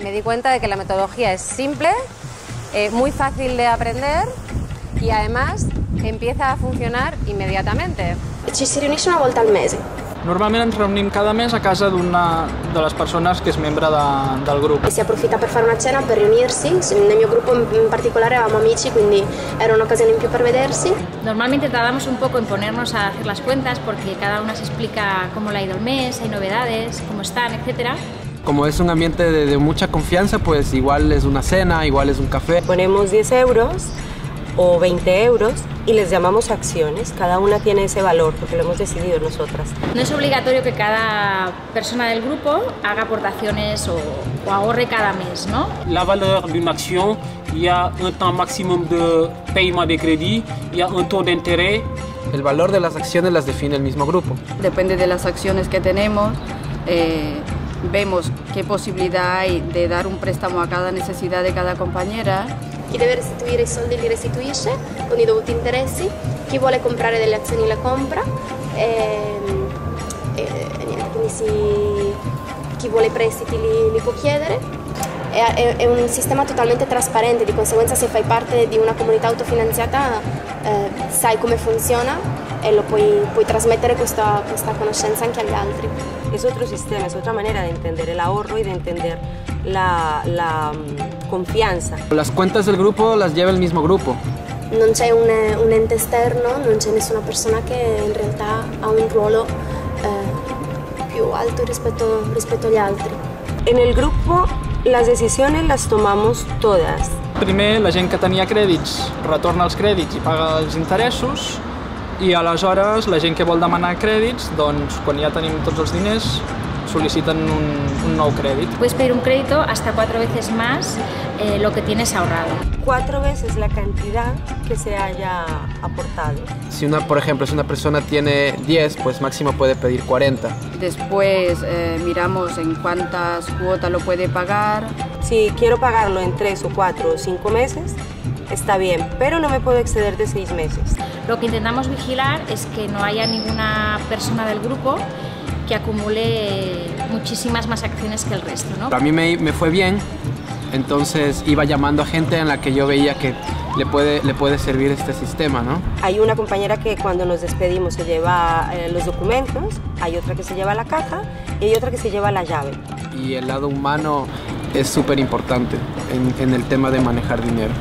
Me di cuenta de que la metodología es simple, muy fácil de aprender y además empieza a funcionar inmediatamente. Ci si riunisce una volta al mese. Normalment ens reunim cada mes a casa d'una de les persones que és membre del grup. E si approfitta per fare una cena, per riunirsi. Nel mio gruppo in particolare eravamo amici, quindi era un'occasione in più per vedersi. Normalmente tardamos un poco en ponernos a hacer las cuentas porque cada una se explica cómo le ha ido el mes, hay novedades, cómo están, etc. Como es un ambiente de mucha confianza, pues igual es una cena, igual es un café. Ponemos 10 euros o 20 euros y les llamamos acciones. Cada una tiene ese valor porque lo hemos decidido nosotras. No es obligatorio que cada persona del grupo haga aportaciones o ahorre cada mes, ¿no? La valeur d'une action, il y a un temps maximum de paiement de crédit, il y a un taux d'intérêt. El valor de las acciones las define el mismo grupo. Depende de las acciones que tenemos, vemos qué posibilidad hay de dar un préstamo a cada necesidad de cada compañera. Chi deve restituire i soldi li restituisce con i dovuti interessi, chi vuole comprare delle azioni le compra niente, quindi chi vuole i prestiti li può chiedere. È un sistema totalmente trasparente, di conseguenza se fai parte di una comunità autofinanziata sai come funziona e lo puoi trasmettere questa conoscenza anche agli altri. Es otro sistema, es otra manera de entender el ahorro y de entender la confianza. Las cuentas del grupo las lleva el mismo grupo. Non c'è un ente esterno, non c'è nessuna persona che in realtà ha un ruolo più alto rispetto agli altri. En el grupo las decisiones las tomamos todas. Primer, la gent que tenia crèdits retorna els crèdits i paga els interessos, i aleshores la gent que vol demanar crèdits, doncs quan ja tenim tots els diners, solicitan un nou crèdit. Puedes pedir un crédito hasta 4 veces más lo que tienes ahorrado. 4 veces la cantidad que se haya aportado. Si por ejemplo, si una persona tiene 10, pues máximo puede pedir 40. Después miramos en cuántas cuotas lo puede pagar. Si quiero pagarlo en 3 o 4 o 5 meses, está bien, pero no me puedo exceder de 6 meses. Lo que intentamos vigilar es que no haya ninguna persona del grupo que acumule muchísimas más acciones que el resto, ¿no? A mí me fue bien, entonces iba llamando a gente en la que yo veía que le puede servir este sistema, ¿no? Hay una compañera que cuando nos despedimos se lleva los documentos, hay otra que se lleva la caja y hay otra que se lleva la llave. Y el lado humano es súper importante en el tema de manejar dinero.